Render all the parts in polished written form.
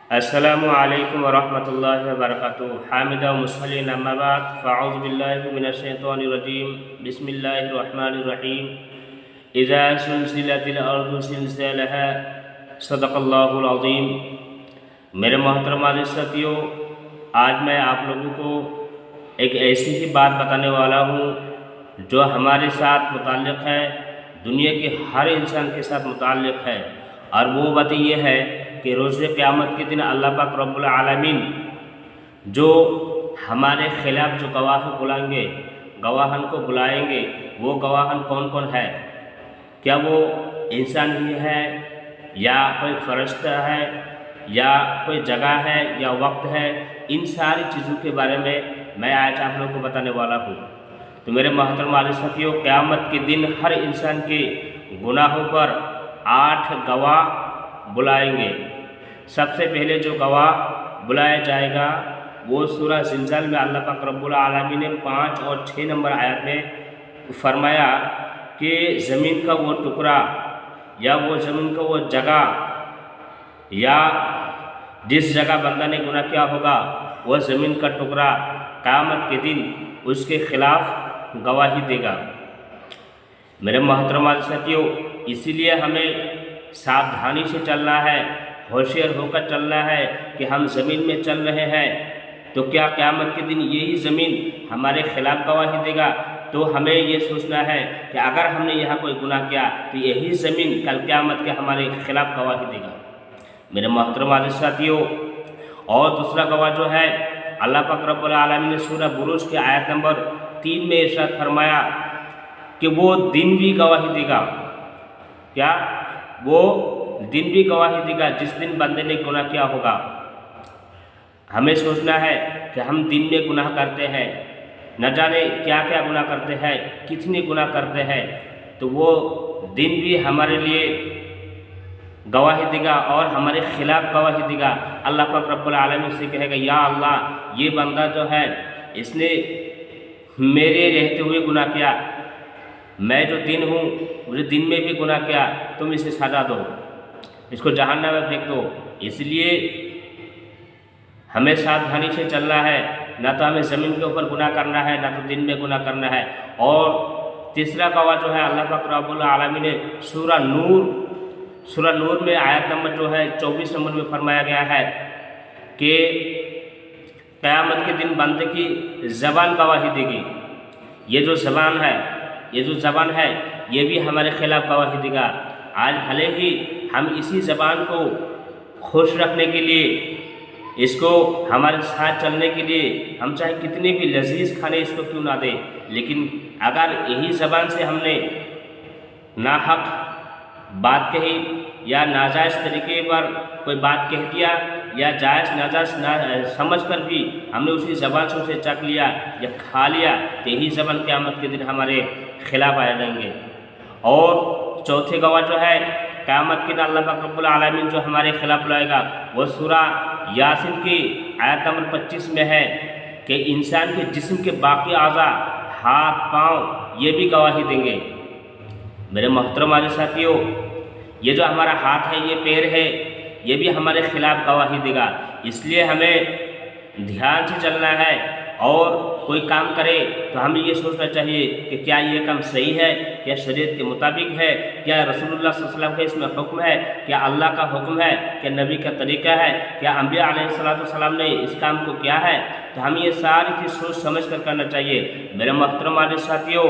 अस्सलामु अलैकुम वरहमतुल्लाहि वबरकातुहू। हामिदा मुसल्लिन अम्मा बाद फ़अऊज़ु बिल्लाहि मिनश्शैतानिर रजीम। बिस्मिल्लाहिर रहमानिर रहीम। इज़ा सुलसिलतिल अर्दु सिलसिलहा सदक़ल्लाहुल अज़ीम। मेरे मोहतरम साथियों, आज मैं आप लोगों को एक ऐसी ही बात बताने वाला हूँ जो हमारे साथ मुताल्लिक़ है, दुनिया के हर इंसान के साथ मुताल्लिक़ है। और वो बात ये है कि रोज़े क़यामत के दिन अल्लाह पाक रब्बुल आलमीन जो हमारे ख़िलाफ़ जो गवाहन को बुलाएंगे, वो गवाहन कौन कौन है? क्या वो इंसान ही है, या कोई फ़रिश्ता है, या कोई जगह है, या वक्त है? इन सारी चीज़ों के बारे में मैं आज आप लोगों को बताने वाला हूँ। तो मेरे मोहतरम वाले साथियों, क़यामत के दिन हर इंसान के गुनाहों पर 8 गवाह बुलाएंगे। सबसे पहले जो गवाह बुलाया जाएगा वो सूरह ज़िलज़ाल में अल्लाह पाक रब्बुल आलमीन ने 5 और 6 नंबर आयत में फरमाया कि ज़मीन का वो टुकड़ा या वो ज़मीन का वो जगह या जिस जगह बंदा ने गुनाह किया होगा वह ज़मीन का टुकड़ा क़यामत के दिन उसके ख़िलाफ़ गवाही देगा। मेरे मोहतरम साथियों, इसीलिए हमें सावधानी से चलना है, होशियार होकर चलना है कि हम ज़मीन में चल रहे हैं तो क्या क़यामत के दिन यही ज़मीन हमारे ख़िलाफ़ गवाही देगा? तो हमें ये सोचना है कि अगर हमने यहाँ कोई गुनाह किया तो यही ज़मीन कल क़यामत के हमारे ख़िलाफ़ गवाही देगा। मेरे मोहतरम साथियों, और दूसरा गवाह जो है, अल्लाह पाक रब्बुल आलमीन ने सूरह बुरूज के आयत नंबर 3 में इरशाद फरमाया कि वो दिन भी गवाही देगा। क्या? वो दिन भी गवाही देगा जिस दिन बंदे ने गुनाह किया होगा। हमें सोचना है कि हम दिन में गुनाह करते हैं, न जाने क्या क्या गुनाह करते हैं, कितने गुनाह करते हैं, तो वो दिन भी हमारे लिए गवाही देगा और हमारे ख़िलाफ़ गवाही देगा। अल्लाह पाक रब्बुल आलमीन से कहेगा, या अल्लाह, ये बंदा जो है इसने मेरे रहते हुए गुनाह किया, मैं जो दिन हूँ मुझे दिन में भी गुनाह किया, तुम इसे सज़ा दो, इसको जहन्नम में फेंक दो। इसलिए हमें सावधानी से चलना है, ना तो हमें ज़मीन के ऊपर गुनाह करना है, ना तो दिन में गुनाह करना है। और तीसरा गवाह जो है, अल्लाह पाक रब्बुल आलमीन ने सूरह नूर में आयत नंबर जो है 24 नंबर में फरमाया गया है कि क़यामत के दिन बंदे की ज़बान गवाही देगी। ये जो ज़बान है ये भी हमारे ख़िलाफ़ गवाही देगा। आज भले ही हम इसी ज़बान को खुश रखने के लिए, इसको हमारे साथ चलने के लिए हम चाहे कितने भी लजीज़ खाने इसको क्यों ना दें, लेकिन अगर यही ज़बान से हमने नाहक बात कही या नाजायज़ तरीके पर कोई बात कह दिया या जायज़ नाजायज़ समझ कर भी हमने उसी ज़बान से उसे चख लिया या खा लिया, तो यही ज़बान क़यामत के दिन हमारे ख़िलाफ़ आ जाएंगे। और चौथे गवाह जो है, क़यामत के दिन अल्लाह पाक रब्बुल आलमीन जो हमारे ख़िलाफ़ बुलाएगा वो सूरह यासीन की आयत नंबर 25 में है कि इंसान के जिस्म के बाकी आज़ा, हाथ पाँव, ये भी गवाही देंगे। मेरे मोहतरम साथियों, ये जो हमारा हाथ है, ये पैर है, ये भी हमारे ख़िलाफ़ गवाही देगा। इसलिए हमें ध्यान से चलना है और कोई काम करे तो हमें ये सोचना चाहिए कि क्या ये काम सही है, क्या शरीयत के मुताबिक है, क्या रसूलुल्लाह सल्लल्लाहु अलैहि वसल्लम का इसमें हुक्म है, क्या अल्लाह का हुक्म है, क्या नबी का तरीक़ा है, क्या अंबिया अलैहिस्सलाम ने इस काम को किया है। तो हमें ये सारी चीज़ सोच समझ कर करना चाहिए। मेरे मोहतरम साथियों,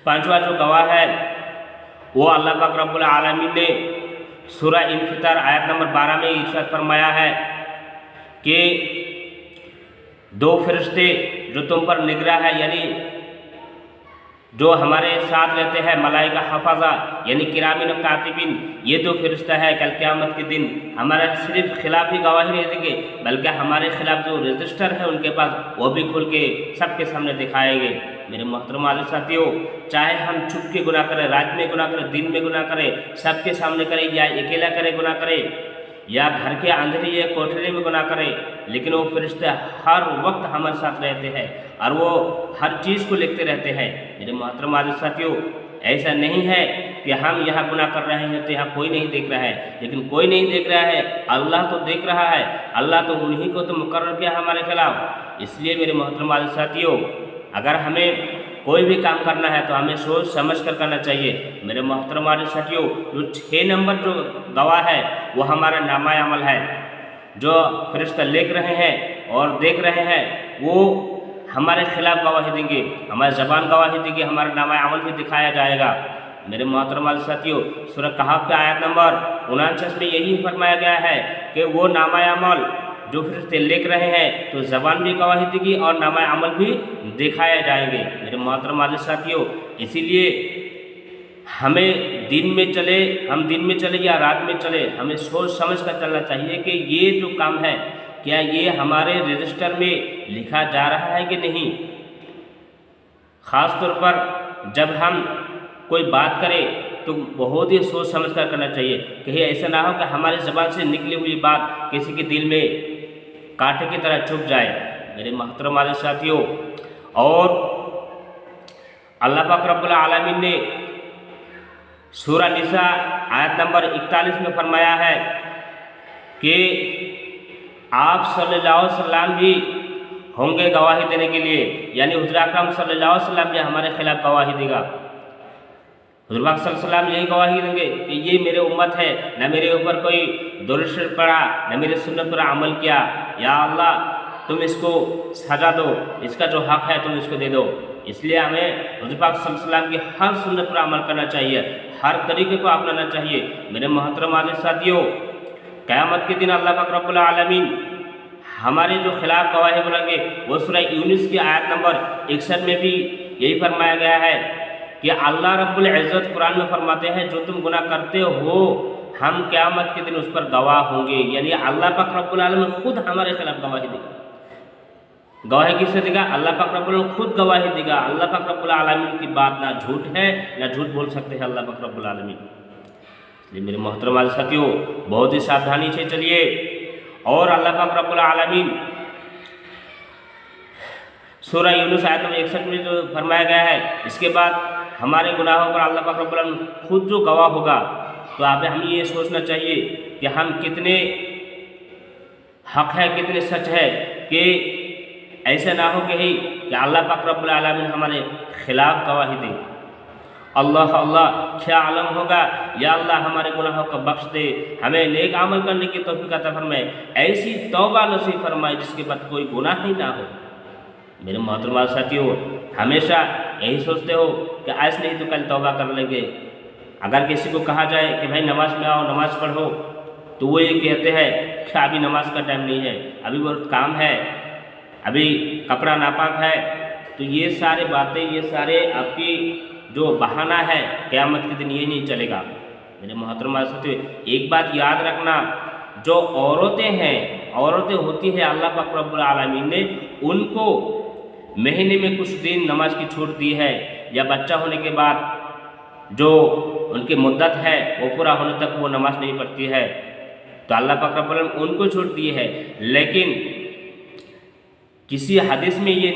पांचवा जो गवाह है वो अल्लाह पाक रब्बुल आलमीन ने सूरह इन्फितार आयत नंबर 12 में इरशाद फरमाया है कि 2 फरिश्ते जो तुम पर निगरां है, यानी जो हमारे साथ रहते हैं, मलाइका हफ़ाज़ा यानी किरामिन कातिबिन, ये 2 फरिश्ता है कल क़यामत के दिन हमारा सिर्फ ख़िलाफ़ ही गवाही नहीं देंगे, बल्कि हमारे ख़िलाफ़ जो रजिस्टर है उनके पास वो भी खोल के सबके सामने दिखाएंगे। मेरे मोहतरम साथियों, चाहे हम छुप के गुनाह करें, रात में गुनाह करें, दिन में गुनाह करें, सबके सामने करें, या अकेला करें गुनाह करें, या घर के अंदर या कोठरी में गुनाह करें, लेकिन वो फरिश्ते हर वक्त हमारे साथ रहते हैं और वो हर चीज़ को लिखते रहते हैं। मेरे मोहतरम साथियों, ऐसा नहीं है कि हम यहाँ गुनाह कर रहे हैं तो यहाँ कोई नहीं देख रहा है, लेकिन कोई नहीं देख रहा है, अल्लाह तो देख रहा है। अल्लाह तो उन्हीं को तो मुकर्रर किया हमारे खिलाफ। इसलिए मेरे मोहतरम वाले साथियों, अगर हमें कोई भी काम करना है तो हमें सोच समझ कर करना चाहिए। मेरे मोहतरम वाले साथियों, जो 6 नंबर जो गवाह है वो हमारा नामा अमल है। जो फरिश्ता लिख रहे हैं और देख रहे हैं वो हमारे खिलाफ गवाही देंगे, हमारी ज़बान गवाही देगी, हमारा नामा अमल भी दिखाया जाएगा। मेरे मोहतरम वाले साथियों, सूरह कहफ के आयत नंबर 49 में यही फरमाया गया है कि वो नामा अमल जो फरिश्ते लिख रहे हैं तो ज़बान भी गवाही देगी और नामा अमल भी दिखाए जाएंगे। मेरे मोहतरम वाले साथियों, इसीलिए हमें दिन में चले, हम दिन में चले या रात में चले, हमें सोच समझ कर चलना चाहिए कि ये जो काम है क्या ये हमारे रजिस्टर में लिखा जा रहा है कि नहीं। ख़ास तौर पर जब हम कोई बात करें तो बहुत ही सोच समझ कर करना चाहिए, कहीं ऐसा ना हो कि हमारी ज़बान से निकली हुई बात किसी के दिल में कांटे की तरह चुभ जाए। मेरे मोहतरम वाले साथियों, और अल्लाह पाक रब्बुल आलमीन ने सूरह निसा आयत नंबर 41 में फरमाया है कि आप सल्लल्लाहु अलैहि वसल्लम भी होंगे गवाही देने के लिए, यानी हुज़ूर अकरम सल्लल्लाहु अलैहि वसल्लम भी हमारे खिलाफ गवाही देगा। हुज़ूर पाक सल्लल्लाहु अलैहि वसल्लम यही गवाही देंगे कि ये मेरे उम्मत है, न मेरे ऊपर कोई दुरुस्त पड़ा, न मेरे सुन्नत पर अमल किया, या अल्लाह तुम इसको सजा दो, इसका जो हक़ है तुम इसको दे दो। इसलिए हमें हुज़ूर पाक सल्लल्लाहु अलैहि वसल्लम की हर सुन्नत पर अमल करना चाहिए, हर तरीके को अपनाना चाहिए। मेरे मोहतरम वाले साथियों, क़यामत के दिन अल्लाह पाक रब्बुल आलमीन हमारे जो खिलाफ गवाही बोलेंगे, वो सूरह यूनुस की आयत नंबर 61 में भी यही फरमाया गया है कि अल्लाह रब्बुल इज़्ज़त कुरान में फरमाते हैं जो तुम गुनाह करते हो हम क़यामत के दिन उस पर गवाह होंगे। यानी अल्लाह पाक रब्बुल आलमीन खुद हमारे खिलाफ गवाही देगा। गवाही किससे देगा? अल्लाह पाक रब्बुल आलमीन खुद गवाही देगा। अल्लाह पाक रब्बुल आलमीन की बात ना झूठ है, ना झूठ बोल सकते हैं अल्लाह पाक रब्बुल आलमीन। इसलिए मेरे मोहतरम वाले साथियों, बहुत ही सावधानी से चलिए। और अल्लाह पाक रब्बुल आलमीन सूरह यूनुस आयत नंबर 61 में जो फरमाया गया है, इसके बाद हमारे गुनाहों पर अल्लाह पाक रब्बुल आलमीन खुद जो गवाह होगा, तो आप हमें ये सोचना चाहिए कि हम कितने हक़ है, कितने सच है, कि ऐसा ना हो कहीं कि अल्लाह पाक रब्बुल आलमीन हमारे खिलाफ गवाही दे। अल्लाह अल्लाह क्या आलम होगा, या अल्लाह हमारे गुनाहों को बख्श दे, हमें नेक अमल करने की तौफीक अता फरमाए, ऐसी तौबा नसीब फरमाए जिसके बाद कोई गुनाह ही ना हो। मेरे मोहतरम साथियों, हमेशा यही सोचते हो कि आज नहीं तो कल तौबा कर लेंगे। अगर किसी को कहा जाए कि भाई नमाज में आओ, नमाज पढ़ो, तो वो ये कहते हैं कि अभी नमाज का टाइम नहीं है, अभी बहुत काम है, अभी कपड़ा नापाक है। तो ये सारी बातें, ये सारे आपकी जो बहाना है, क़यामत के दिन ये नहीं चलेगा। मेरे मोहतरम साथियों, एक बात याद रखना, जो औरतें हैं, औरतें होती हैं, अल्लाह पाक रब्बुल आलमीन ने उनको महीने में कुछ दिन नमाज की छूट दी है, या बच्चा होने के बाद जो उनकी मुद्दत है वो पूरा होने तक वो नमाज नहीं पढ़ती है, तो अल्लाह पाक रब्बुल आलमीन उनको छूट दी है। लेकिन किसी हदीस में ये